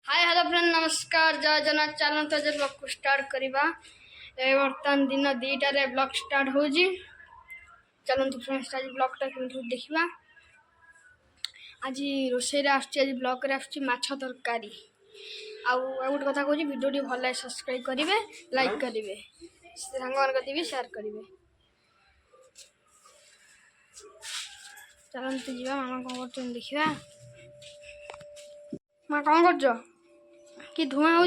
Hi hello friend नमस्कार जय जगन्नाथ चलन तो ब्लॉग को स्टार्ट करवा बर्तमान दिन 2टारे ब्लॉग स्टार्ट हो चलतु फ्रेंड्स आज ब्लॉगटा केमती देखा आज रोषे आज ब्लॉग माछ तरकारी आउ गोटे कथा कहूँ वीडियो भल लगे सब्सक्राइब करेंगे लाइक करेंगे सांग भी शेयर करेंगे। चलते जा मामा कौन कर देखा माँ कौन कर कि धुआं हो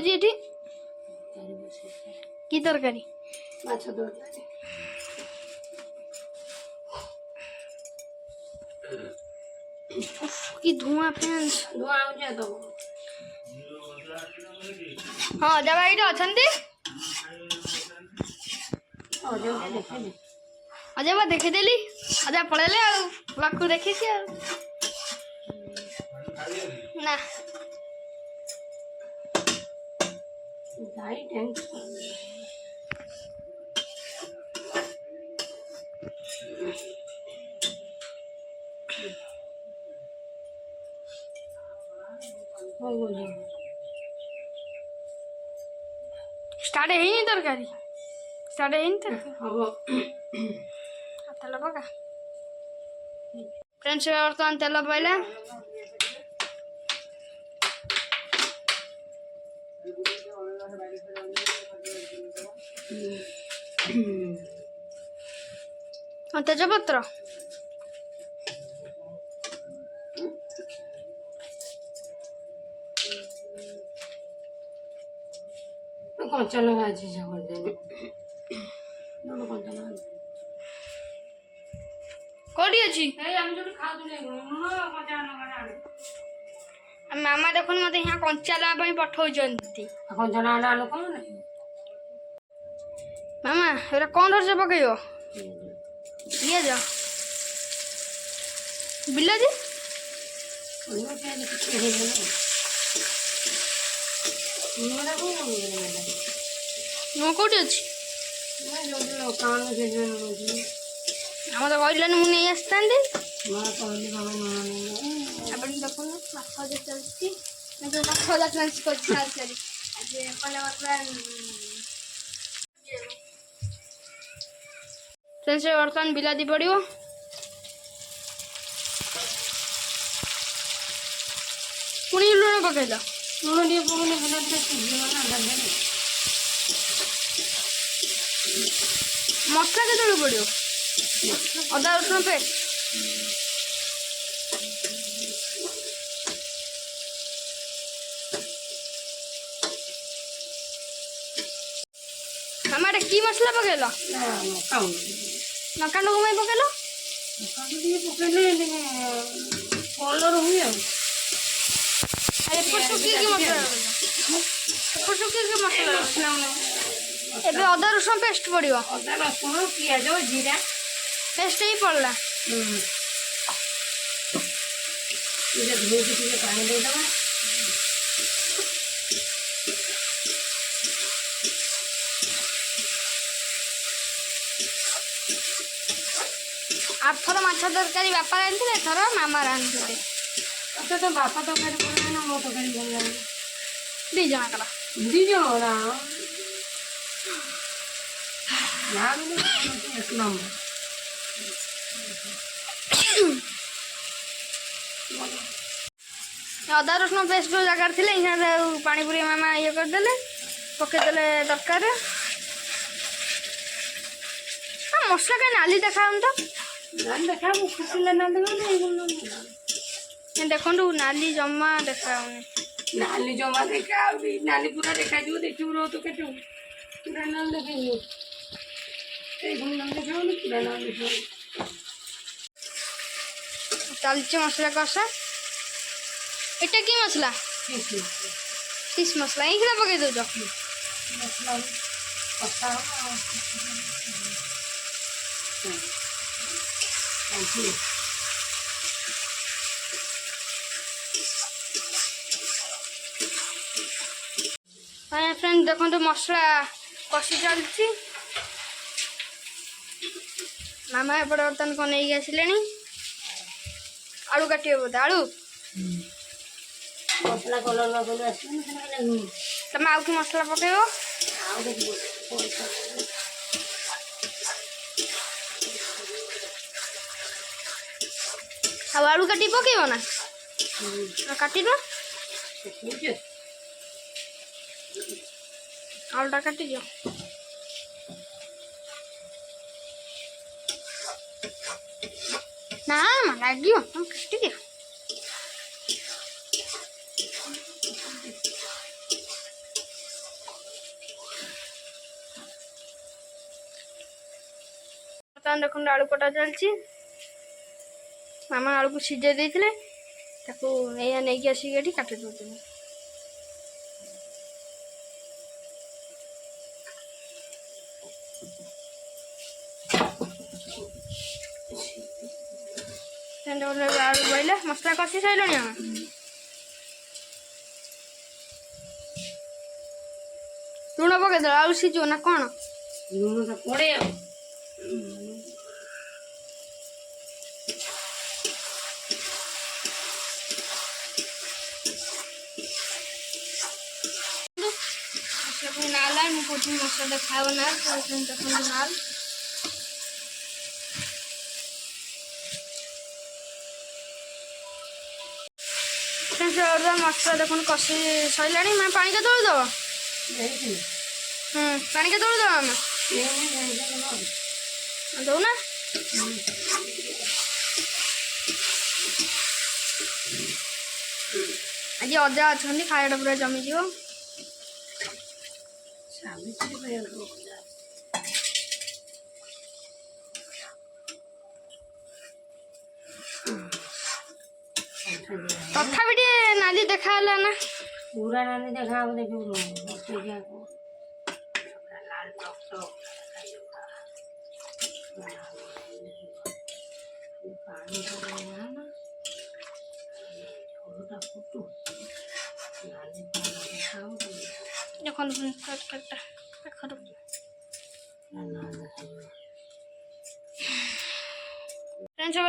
कि तरकारी कि धुआं फ्रेंड्स धुआं हो तो हाँ जब ये अच्छा अजय मैं देखीदेली अजय पड़ेले ब्लॉग को देखी ना स्टार्ट है नहीं तरकारी स्टार्ट है नहीं तरकारी तेल पका फ्रेंड्स बर्तमान तेल पहले तेजपत्र कंचा लगा कौटी अच्छी मामा देख मत यहाँ कंचा लगा पठाऊँ कंचा लगा आलू कौन मामा एरा कौन धर से पकड़ पिज बिलाती ମୁଁ କୋଉଠି ଅଛି ଆମ ତ କହିଲାନି ମୁଁ ନେଇ ଆସିଥାନ୍ତି ଆପଣ ଦେଖନ୍ତୁ ମାଛ ଭଜା ଚାଲିଛି ମାଛ ଭଜା ଚାଲିଛି ବର୍ତ୍ତମାନ ବିଲାତି ପଡ଼ିବ ପୁଣି ଲୁଣ ପକେଇଲ लुण टे पकड़े मसला के पड़ो अदा रसुण पेस्ट हमारे की मसला पकड़ नकांड घुमाई पकड़ कलर हुए एबे अदा रसुण पेस्ट पड़ो अदा रसुण पियाज जीरा पेस्ट ही पड़ला पानी दे दवा आप थोड़ा माछ तरकारी बापा रांधे थोड़ा मामा रांधे अच्छा तो बापा तरकारी पड़े ना मो तरकारी भल लगे दी जन कला दी जो ना एक नंबर अदा रसुण पेस्ट जो जगार थे पानी पूरी मामा ये करदे पकईदे तरकारी मसला कहीं नाली देखा तो देखा खुशी देखु नाली जमा देखा नाली जमा देखा नाली पूरा देखा देखू रो तो केटे पूरा नाल देखा पूरा नाल देखा चलती मसला कषा एटा कि मसला फिश मसला ये पकई दौच मसला कषा हाँ फ्रेंड देखो तो मसला कषि चलती मामा एपटे बर्तमान कौन नहीं आसिले आलू काटे बोधे आलू ମସଲା କଲର୍ ଲଗେଇଲେ ଆସିବ ନା ସେଟା ଲୁଣ ତମେ ଆଉ କି ମସଲା ପକେଇବ? ଆଉ କିଛି ଆଉ ଆଳୁ କାଟି ପକେଇବ ନା? କାଟିନ? ଆଳୁଟା କାଟିଦିଅ। ନା ଲାଗିବ, କାଟିଦିଅ। ବର୍ତ୍ତମାନ ଦେଖନ୍ତୁ ଆଳୁ କଟା ଚାଲିଛି। ମାମା ଆଳୁକୁ ସିଝେଇ ଦେଇଥିଲେ, ତାକୁ ଏଇଆ ନେଇକି ଆସିକି ଏଠି କାଟି ଦେଉଛନ୍ତି। ଆଳୁ ବଇଲେ ମସଲା କଷି ସାରିଲଣି ଆମେ। ଲୁଣ ପକେଇଦେଲ, ଆଳୁ ସିଝିବ ନା କ'ଣ? ଲୁଣଟା ପଡ଼େ ଆଉ नाल ମୁଁ କହୁଛି ମସଲାଟା ଖାଇବ ନା ଦେଖନ୍ତୁ ନାଲ। ମସଲା ଦେଖନ୍ତୁ କଷି ସରିଲାଣି। ମାନେ ପାଣି କେତେବେଳେ ଦେବ? ପାଣି କେତେବେଳେ ଦେବ ଆମେ ଦଉନା? ଆଜି ଅଜା ଅଛନ୍ତି, ଖାଇବାଟା ପୁରା ଜମିଯିବ। ତଥାପି ଟିକେ ନାଲି ଦେଖାହେଲା ନା? पूरा नानी देखा देखो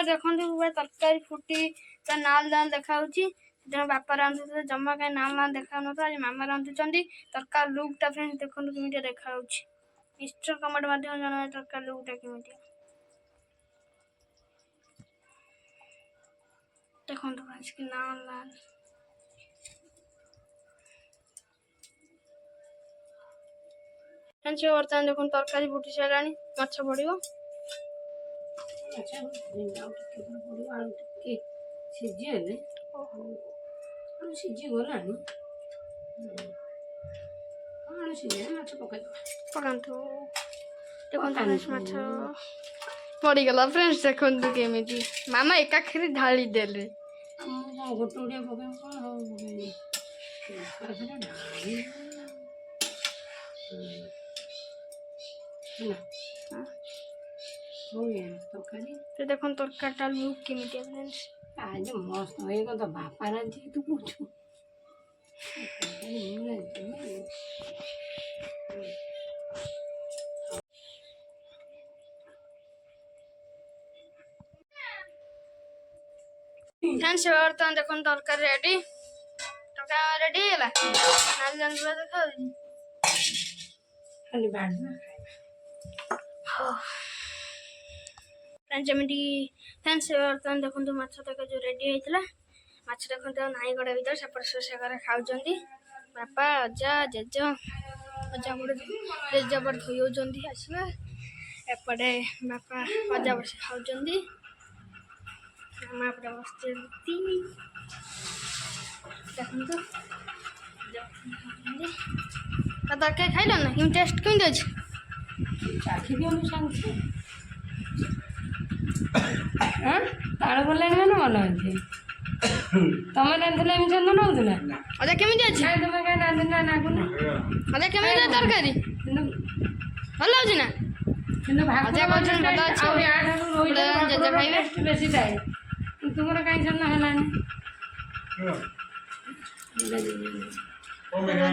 ଦେଖନ୍ତୁ ତରକାରୀ ଫୁଟି ନାଲ ନାଲ ଦେଖାଯାଉଛି। ବାପା ରାନ୍ଧୁଥିଲେ ଜମା କାହିଁ ନାଲ ନାଲ ଦେଖାଯାଉନଥିଲା, ଆଜି ମାମା ରାନ୍ଧୁଛନ୍ତି। ତରକାରୀ ଲୁକ୍ଟା ଫ୍ରେଣ୍ଡସ୍ ଦେଖନ୍ତୁ କେମିତିଆ ଦେଖାଯାଉଛି। ନିଶ୍ଚୟ କମେଣ୍ଟ ମାଧ୍ୟମରେ ଜଣାଇବା ତରକାରୀ ଲୁକ୍ଟା କେମିତିଆ। ଦେଖନ୍ତୁ କି ନାଲ ନାଲ। ବର୍ତ୍ତମାନ ଦେଖନ୍ତୁ ତରକାରୀ ଫୁଟି ସାରିଲାଣି, ମାଛ ପଡ଼ିବ। ସିଝିଗଲେ ସିଝିଗଲାଣି, ସିଝିଲେ ମାଛ ପକାଇଦେବା। ପକାନ୍ତୁ। ଦେଖନ୍ତୁ ମାଛ ପଡ଼ିଗଲା ଫ୍ରେଣ୍ଡସ୍, ଦେଖନ୍ତୁ କେମିତି ମାମା ଏକାଖରେ ଢାଳି ଦେଲେ। ଗୋଟେ ଗୋଟିଏ ପକେଇବ କ'ଣ ତରକାରୀ ଦେଖନ୍ତୁ ତରକାରୀଟା ଲୁକ୍ କେମିତିଆ ଫ୍ରେଣ୍ଡସ୍। ଆଜି ମସ୍ତ ଏଇ କଥା ବାପା ରାନ୍ଧିକି ତୁ କହୁଛୁ। ବର୍ତ୍ତମାନ ଦେଖନ୍ତୁ ତରକାରୀ ରେଡି। ତରକାରୀ ରେଡି ହେଇଗଲା, ନାଲି ନାଲି ପୁରା ଦେଖାଯାଉଛି। ଯେମିତି ବର୍ତ୍ତମାନ ଦେଖନ୍ତୁ ମାଛ ତରକାରୀ ଯେଉଁ ରେଡି ହେଇଥିଲା। ମାଛ ଦେଖନ୍ତୁ ନାଇଁ ଗଡ଼ା ଭିତରେ ସେପଟେ ଶୋଷାକରେ ଖାଉଛନ୍ତି। ବାପା, ଅଜା, ଜେଜ, ଅଜା ଜେଜେପଟେ ଧୋଇ ହେଉଛନ୍ତି ଆସିବେ। ଏପଟେ ବାପା ଅଜା ବସି ଖାଉଛନ୍ତି, ମାମା ଏପଟେ ବସିଛନ୍ତି। ଦେଖନ୍ତୁ ତରକାରୀ ଖାଇଲ ନା? କେମିତି ଟେଷ୍ଟ କେମିତି ଅଛି? ତାଳ ପଡ଼ିଲାଣି ମାନେ ଭଲ ଅଛି। ତମେ ରାନ୍ଧିଲେ ଏମିତି ଚନ୍ଦନ ହଉଥିଲା? ଅଜା କେମିତି ଅଛି? ତମେ କାହିଁ ରାନ୍ଧିନା ନାଗୁନି? ଅଜା କେମିତି ଅଛି ତରକାରୀ? ଭଲ ଅଛି ନା? କିନ୍ତୁ ଅଜା କହୁଛନ୍ତି ଭଲ ଅଛି। ଜେଜେ ଖାଇବେ ବେଶୀ ଥାଏ, ତୁମର କାହିଁ ଚନ୍ଦନ ହେଲାନି?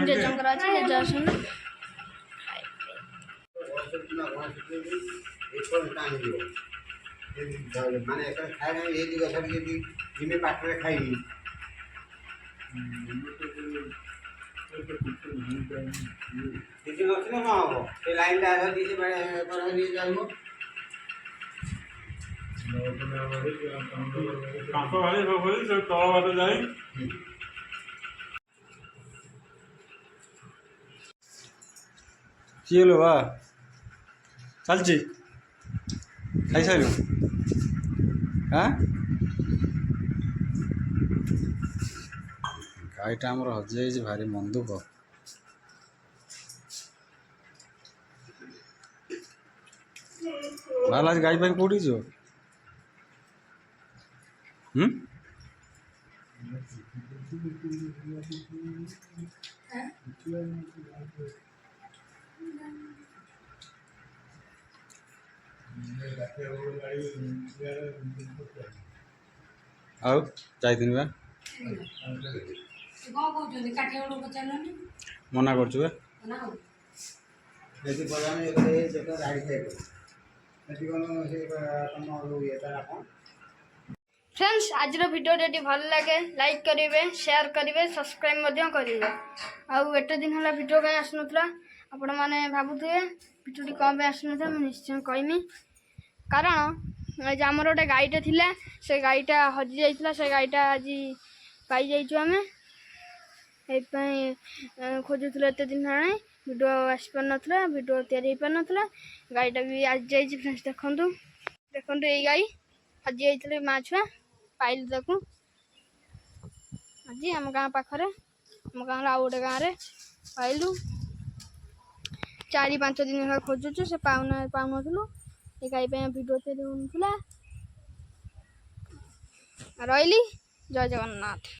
ଜେଜେଙ୍କର ଅଛି, ଜେଜେ ଆସନ୍ତୁ। ମାନେ ଖାଇବା ଏଇ ଗଛ ଯଦି ଯିବେ ବାଟରେ ଖାଇବି କିଛି ନଥିଲେ କ'ଣ ହବ ସେ ଲାଇନ୍ଟା ଆଗ କିଛି ନେଇ ଚାଲିବ କାନ୍ଥ ଭାଳି ସେ ତଳ ବାଟ ଯାଇ କିଏ ଲୋ ବା ଚାଲିଛି ଖାଇସାରିଲୁ ହାଁ ଗାଈଟା ଆମର ହଜିଯାଇଛି ଭାରି ମନ ଦୁଃଖ ଭାଲ ଆଜି ଗାଈ ପାଇଁ କୋଉଠି ଯିବ ଆଉ ଯାଇଥିଲି ବା କ'ଣ କହୁଛନ୍ତି କାଠିଆ ଗୋଡ଼ ପଚାରିଲନି ମନା କରୁଛୁ ବା ନା ହଉ ଯଦି ବଜାରରେ ଗାଡ଼ି ଖାଇବ ସେଠି କ'ଣ ସେ ତମ ଇଏ ତାର କ'ଣ फ्रेंड्स आज भिडियो टी भल लगे लाइक करेंगे शेयर करेंगे सब्सक्राइब करेंगे आउ एट दिन है भिडियो कहीं आसनुला आपण मैंने भावुए भिडियो कौन आसनुला मुझे निश्चय कहमी कारण आमर गोटे गाईटे थिला से गाईटा हजि जाइए से गाईटा आज पाई जाइए आम ये खोजुल एत दिन है भिडियो आसपार नाला भिडियो तैयारी पार नाला गाईटा भी आज जाइए फ्रेंड्स देखु देखु ये गाई हजि जाइए माँ छुआ पाइलु ताकू आज आम गाँ पाखरे आम गाँव आउ गोटे गाँव में पाइलु 4-5 दिन है खोजुचु से पाउनथुलु ये गाई भिडियो तैयारी होनुला रही जय जगन्नाथ।